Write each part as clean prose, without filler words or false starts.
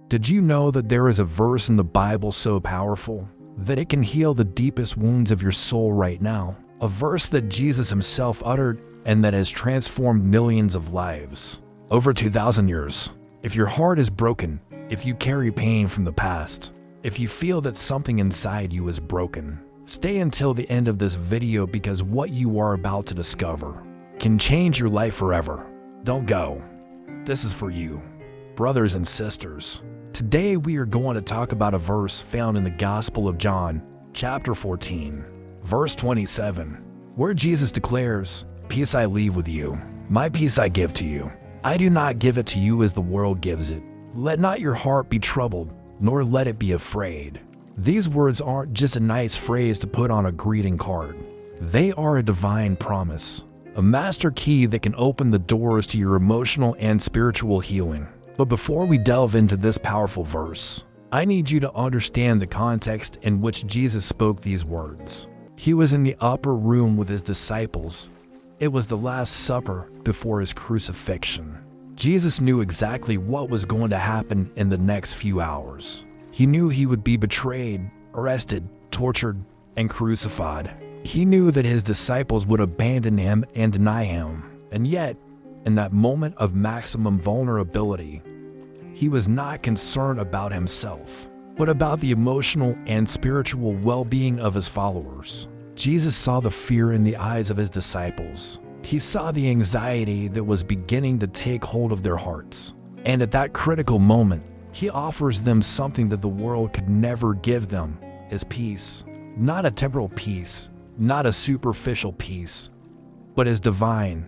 Did you know that there is a verse in the Bible so powerful that it can heal the deepest wounds of your soul right now? A verse that Jesus himself uttered and that has transformed millions of lives over 2,000 years. If your heart is broken, if you carry pain from the past, if you feel that something inside you is broken, stay until the end of this video because what you are about to discover can change your life forever. Don't go. This is for you, brothers and sisters. Today we are going to talk about a verse found in the Gospel of John, chapter 14, verse 27, where Jesus declares, "Peace I leave with you, my peace I give to you. I do not give it to you as the world gives it. Let not your heart be troubled, nor let it be afraid." These words aren't just a nice phrase to put on a greeting card. They are a divine promise, a master key that can open the doors to your emotional and spiritual healing. But before we delve into this powerful verse, I need you to understand the context in which Jesus spoke these words. He was in the upper room with his disciples. It was the Last Supper before his crucifixion. Jesus knew exactly what was going to happen in the next few hours. He knew he would be betrayed, arrested, tortured, and crucified. He knew that his disciples would abandon him and deny him. And yet, in that moment of maximum vulnerability, he was not concerned about himself, but about the emotional and spiritual well-being of his followers. Jesus saw the fear in the eyes of his disciples. He saw the anxiety that was beginning to take hold of their hearts. And at that critical moment, he offers them something that the world could never give them, his peace. Not a temporal peace, not a superficial peace, but his divine,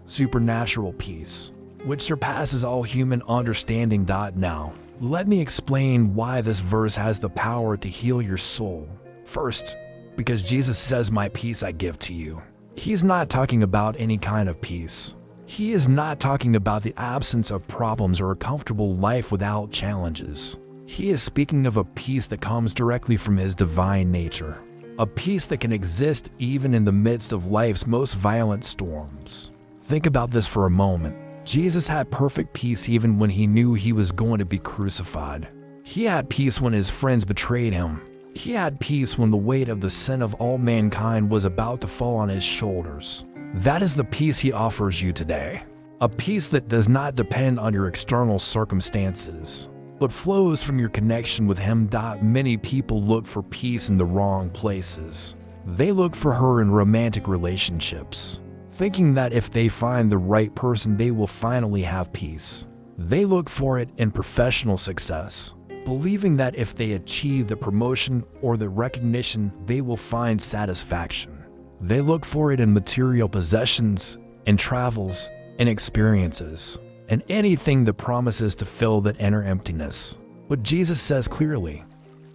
supernatural peace, which surpasses all human understanding. Now, let me explain why this verse has the power to heal your soul. First, because Jesus says, "My peace I give to you." He's not talking about any kind of peace. He is not talking about the absence of problems or a comfortable life without challenges. He is speaking of a peace that comes directly from his divine nature, a peace that can exist even in the midst of life's most violent storms. Think about this for a moment. Jesus had perfect peace even when he knew he was going to be crucified. He had peace when his friends betrayed him. He had peace when the weight of the sin of all mankind was about to fall on his shoulders. That is the peace he offers you today. A peace that does not depend on your external circumstances, but flows from your connection with him. Many people look for peace in the wrong places. They look for her in romantic relationships, thinking that if they find the right person, they will finally have peace. They look for it in professional success, believing that if they achieve the promotion or the recognition, they will find satisfaction. They look for it in material possessions, in travels, in experiences, and anything that promises to fill that inner emptiness. But Jesus says clearly,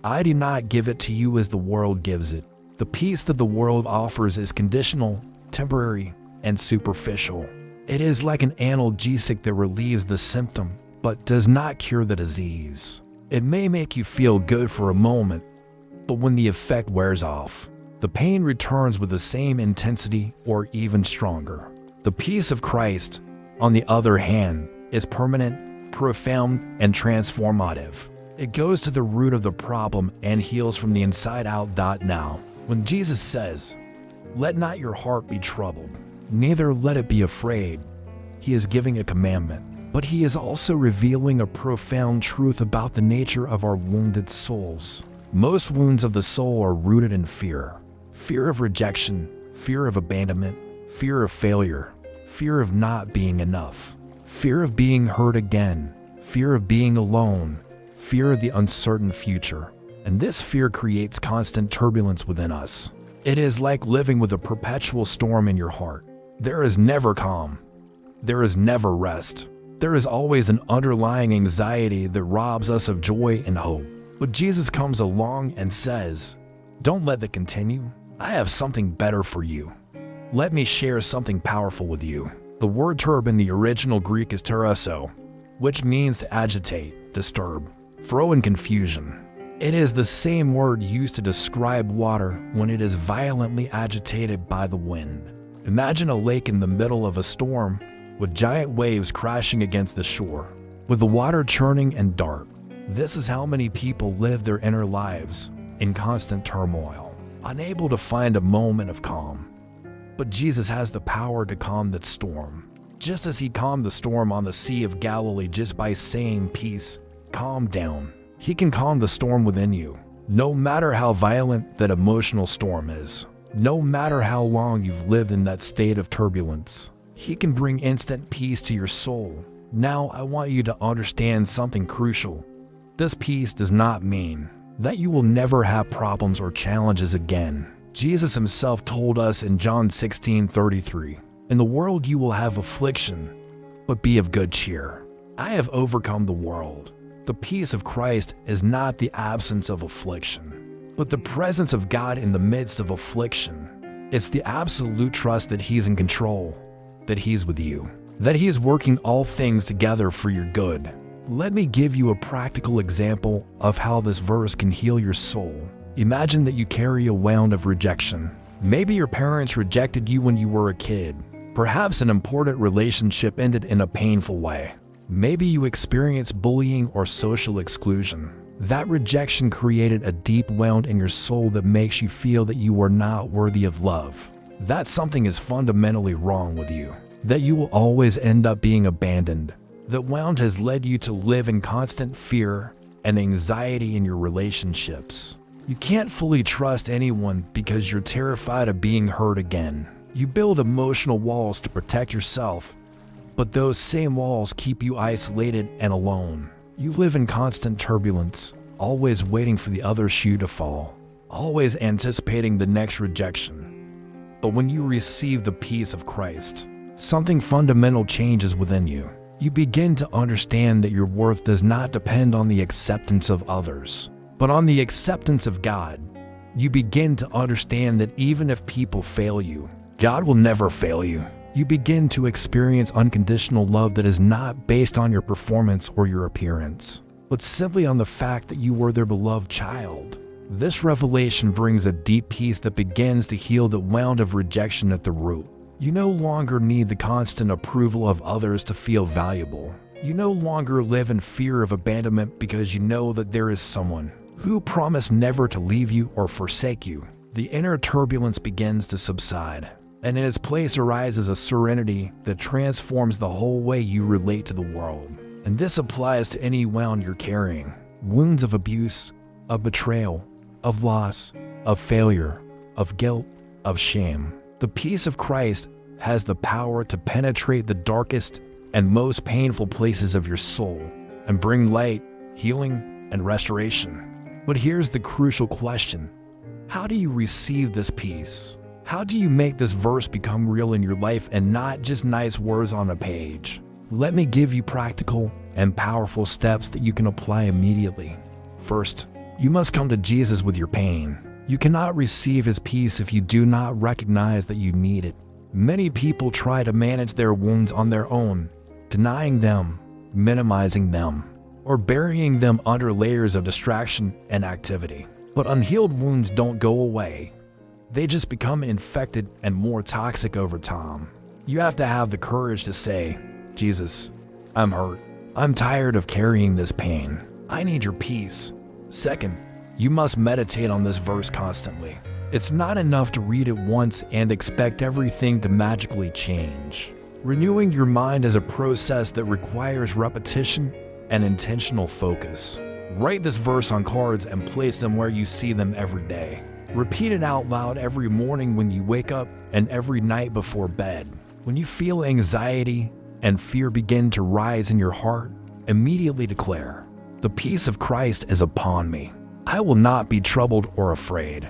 "I do not give it to you as the world gives it." The peace that the world offers is conditional, temporary, and superficial. It is like an analgesic that relieves the symptom, but does not cure the disease. It may make you feel good for a moment, but when the effect wears off, the pain returns with the same intensity or even stronger. The peace of Christ, on the other hand, is permanent, profound, and transformative. It goes to the root of the problem and heals from the inside out. Now, when Jesus says, "Let not your heart be troubled, neither let it be afraid," he is giving a commandment, but he is also revealing a profound truth about the nature of our wounded souls. Most wounds of the soul are rooted in fear. Fear of rejection, fear of abandonment, fear of failure, fear of not being enough, fear of being hurt again, fear of being alone, fear of the uncertain future. And this fear creates constant turbulence within us. It is like living with a perpetual storm in your heart. There is never calm. There is never rest. There is always an underlying anxiety that robs us of joy and hope. But Jesus comes along and says, "Don't let that continue. I have something better for you. Let me share something powerful with you." The word turb in the original Greek is tereso, which means to agitate, disturb, throw in confusion. It is the same word used to describe water when it is violently agitated by the wind. Imagine a lake in the middle of a storm with giant waves crashing against the shore, with the water churning and dark. This is how many people live their inner lives, in constant turmoil, unable to find a moment of calm. But Jesus has the power to calm that storm. Just as he calmed the storm on the Sea of Galilee just by saying, "Peace, calm down," he can calm the storm within you. No matter how violent that emotional storm is, no matter how long you've lived in that state of turbulence, he can bring instant peace to your soul. Now, I want you to understand something crucial. This peace does not mean that you will never have problems or challenges again. Jesus himself told us in John 16:33, "In the world you will have affliction, but be of good cheer. I have overcome the world." The peace of Christ is not the absence of affliction, but the presence of God in the midst of affliction. It's the absolute trust that he's in control, that he's with you, that he is working all things together for your good. Let me give you a practical example of how this verse can heal your soul. Imagine that you carry a wound of rejection. Maybe your parents rejected you when you were a kid. Perhaps an important relationship ended in a painful way. Maybe you experienced bullying or social exclusion. That rejection created a deep wound in your soul that makes you feel that you are not worthy of love, that something is fundamentally wrong with you, that you will always end up being abandoned. That wound has led you to live in constant fear and anxiety in your relationships. You can't fully trust anyone because you're terrified of being hurt again. You build emotional walls to protect yourself, but those same walls keep you isolated and alone. You live in constant turbulence, always waiting for the other shoe to fall, always anticipating the next rejection. But when you receive the peace of Christ, something fundamental changes within you. You begin to understand that your worth does not depend on the acceptance of others, but on the acceptance of God. You begin to understand that even if people fail you, God will never fail you. You begin to experience unconditional love that is not based on your performance or your appearance, but simply on the fact that you were their beloved child. This revelation brings a deep peace that begins to heal the wound of rejection at the root. You no longer need the constant approval of others to feel valuable. You no longer live in fear of abandonment because you know that there is someone who promised never to leave you or forsake you. The inner turbulence begins to subside, and in its place arises a serenity that transforms the whole way you relate to the world. And this applies to any wound you're carrying. Wounds of abuse, of betrayal, of loss, of failure, of guilt, of shame. The peace of Christ has the power to penetrate the darkest and most painful places of your soul and bring light, healing, and restoration. But here's the crucial question. How do you receive this peace? How do you make this verse become real in your life and not just nice words on a page? Let me give you practical and powerful steps that you can apply immediately. First, you must come to Jesus with your pain. You cannot receive his peace if you do not recognize that you need it. Many people try to manage their wounds on their own, denying them, minimizing them, or burying them under layers of distraction and activity. But unhealed wounds don't go away. They just become infected and more toxic over time. You have to have the courage to say, "Jesus, I'm hurt. I'm tired of carrying this pain. I need your peace." Second, you must meditate on this verse constantly. It's not enough to read it once and expect everything to magically change. Renewing your mind is a process that requires repetition and intentional focus. Write this verse on cards and place them where you see them every day. Repeat it out loud every morning when you wake up and every night before bed. When you feel anxiety and fear begin to rise in your heart, immediately declare, "The peace of Christ is upon me. I will not be troubled or afraid."